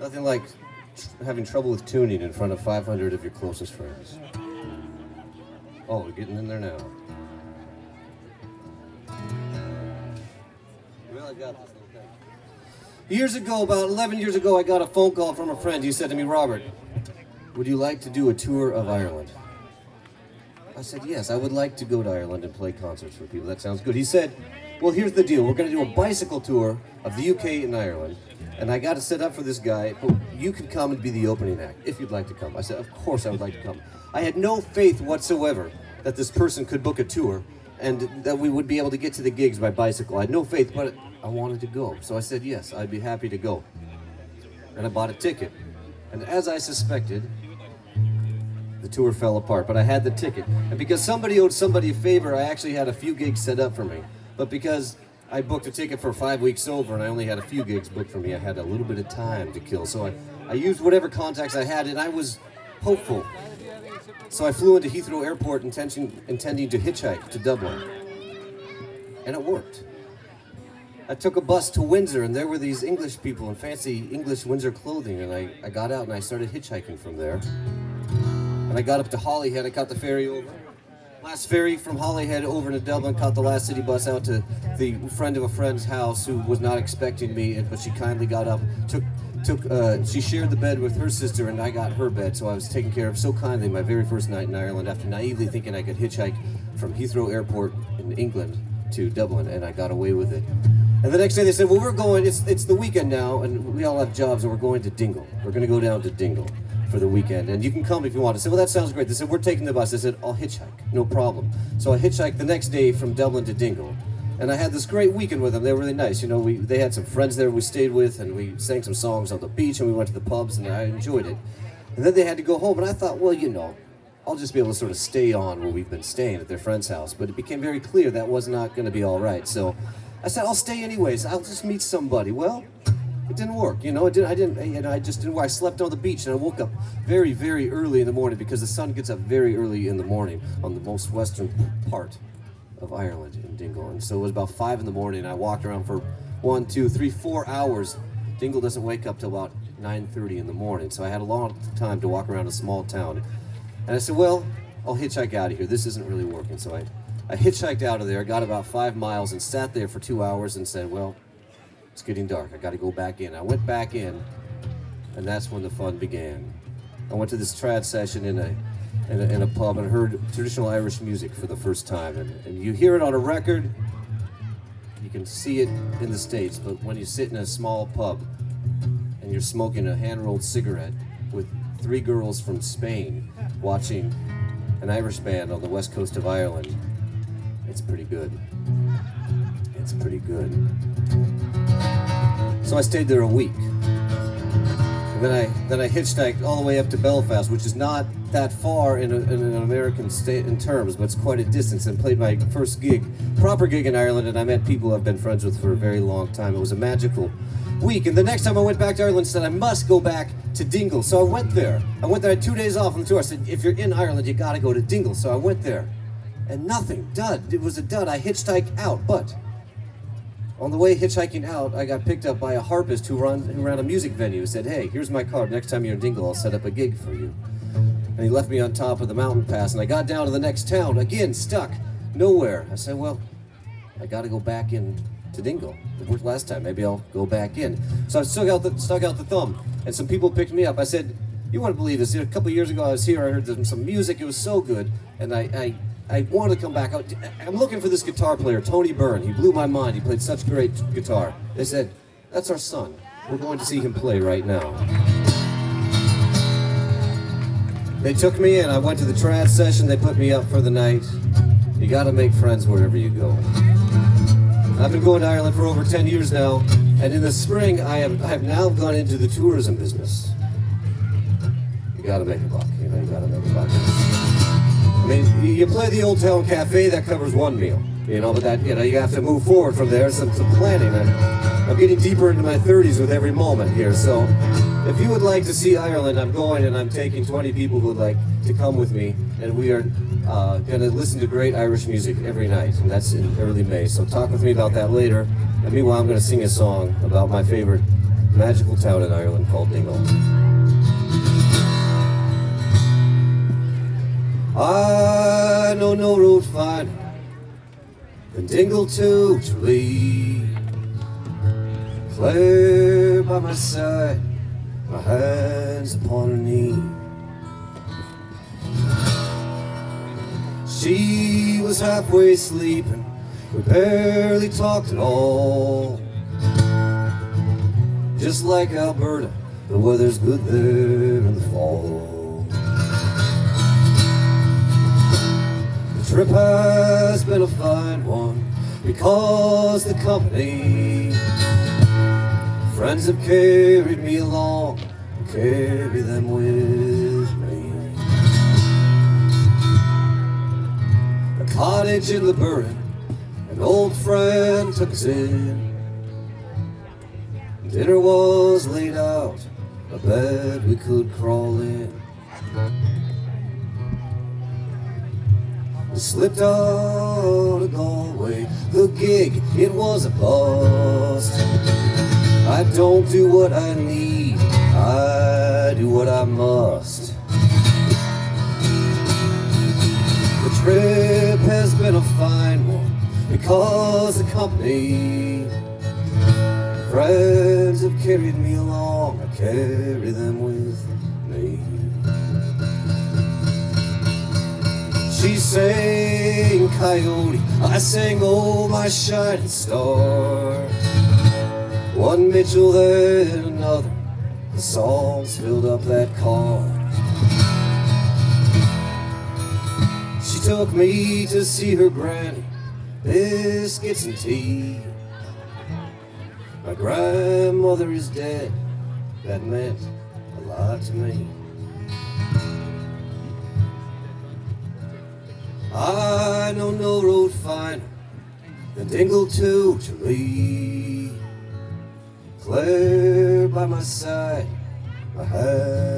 Nothing like having trouble with tuning in front of 500 of your closest friends. Oh, we're getting in there now. Well, I got this little thing. Years ago, about 11 years ago, I got a phone call from a friend. He said to me, Robert, would you like to do a tour of Ireland? I said, yes, I would like to go to Ireland and play concerts for people. That sounds good. He said, well, here's the deal. We're going to do a bicycle tour of the UK and Ireland. And I got to set up for this guy, but you could come and be the opening act, if you'd like to come. I said, of course I would like to come. I had no faith whatsoever that this person could book a tour and that we would be able to get to the gigs by bicycle. I had no faith, but I wanted to go. So I said, yes, I'd be happy to go. And I bought a ticket. And as I suspected, the tour fell apart, but I had the ticket. And because somebody owed somebody a favor, I actually had a few gigs set up for me. But because I booked a ticket for 5 weeks over and I only had a few gigs booked for me, I had a little bit of time to kill. So I used whatever contacts I had, and I was hopeful. So I flew into Heathrow Airport intending to hitchhike to Dublin. And it worked. I took a bus to Windsor, and there were these English people in fancy English Windsor clothing, and I got out and I started hitchhiking from there. And I got up to Holyhead. I caught the ferry over. Last ferry from Holyhead over to Dublin, caught the last city bus out to the friend of a friend's house who was not expecting me, but she kindly got up, she shared the bed with her sister, and I got her bed, so I was taken care of so kindly my very first night in Ireland after naively thinking I could hitchhike from Heathrow Airport in England to Dublin, and I got away with it. And the next day they said, well, we're going, it's the weekend now, and we all have jobs, and we're going to Dingle. We're going to go down to Dingle for the weekend, and you can come if you want. I said, well, that sounds great. They said, we're taking the bus. I said, I'll hitchhike, no problem. So I hitchhiked the next day from Dublin to Dingle, and I had this great weekend with them. They were really nice. You know, they had some friends there we stayed with, and we sang some songs on the beach, and we went to the pubs, and I enjoyed it. And then they had to go home, and I thought, well, you know, I'll just be able to sort of stay on where we've been staying at their friend's house. But it became very clear that was not going to be all right. So I said, I'll stay anyways. I'll just meet somebody. Well, it didn't work, you know. I just didn't work. I slept on the beach, and I woke up very, very early in the morning because the sun gets up very early in the morning on the most western part of Ireland in Dingle. And so it was about 5 in the morning. I walked around for 1, 2, 3, 4 hours. Dingle doesn't wake up till about 9:30 in the morning, so I had a long time to walk around a small town. And I said, well, I'll hitchhike out of here. This isn't really working. So I hitchhiked out of there, got about 5 miles, and sat there for 2 hours and said, well, it's getting dark. I got to go back in. I went back in, and that's when the fun began. I went to this trad session in a pub and heard traditional Irish music for the first time. And you hear it on a record, you can see it in the States, but when you sit in a small pub and you're smoking a hand-rolled cigarette with 3 girls from Spain watching an Irish band on the west coast of Ireland, it's pretty good. It's pretty good. So I stayed there a week. And then I hitchhiked all the way up to Belfast, which is not that far in an American state in terms, but it's quite a distance, and played my first gig, proper gig in Ireland, and I met people I've been friends with for a very long time. It was a magical week. And the next time I went back to Ireland, I said I must go back to Dingle. So I went there. I had 2 days off on the tour. I said, if you're in Ireland, you gotta go to Dingle. So I went there. And nothing, dud. It was a dud. I hitchhiked out, but on the way hitchhiking out, I got picked up by a harpist who ran a music venue. He said, hey, here's my card. Next time you're in Dingle, I'll set up a gig for you. And he left me on top of the mountain pass, and I got down to the next town, again, stuck, nowhere. I said, well, I got to go back in to Dingle. It worked last time. Maybe I'll go back in. So I stuck out the thumb, and some people picked me up. I said, you wouldn't believe this. A couple of years ago, I was here. I heard some music. It was so good, and I wanted to come back. I'm looking for this guitar player, Tony Byrne. He blew my mind. He played such great guitar. They said, that's our son. We're going to see him play right now. They took me in. I went to the trad session. They put me up for the night. You got to make friends wherever you go. I've been going to Ireland for over 10 years now, and in the spring, I have now gone into the tourism business. You got to make a buck. You know, you got to make a buck. I mean, you play the Old Town Cafe, that covers one meal, you know, but that, you know, you have to move forward from there, some planning. I'm getting deeper into my 30s with every moment here, so if you would like to see Ireland, I'm going, and I'm taking 20 people who would like to come with me, and we are going to listen to great Irish music every night, and that's in early May, so talk with me about that later. And meanwhile, I'm going to sing a song about my favorite magical town in Ireland called Dingle. I know no road finer than Dingle to Tralee. Claire by my side, my hands upon her knee. She was halfway sleeping, we barely talked at all. Just like Alberta, the weather's good there in the fall. The trip has been a fine one because the company, friends have carried me along and carry them with me. A cottage in the Burren, an old friend took us in. Dinner was laid out, a bed we could crawl in. We slipped out of Galway, the gig, it was a bust. I don't do what I need, I do what I must. The trip has been a fine one because the company, friends have carried me along, I carry them with me. She sang Coyote, I sang Oh My Shining Star. One Mitchell, then another, the songs filled up that car. She took me to see her granny, biscuits and tea. My grandmother is dead, that meant a lot to me. I know no road finer than Dingle to Tralee. Claire by my side, my hand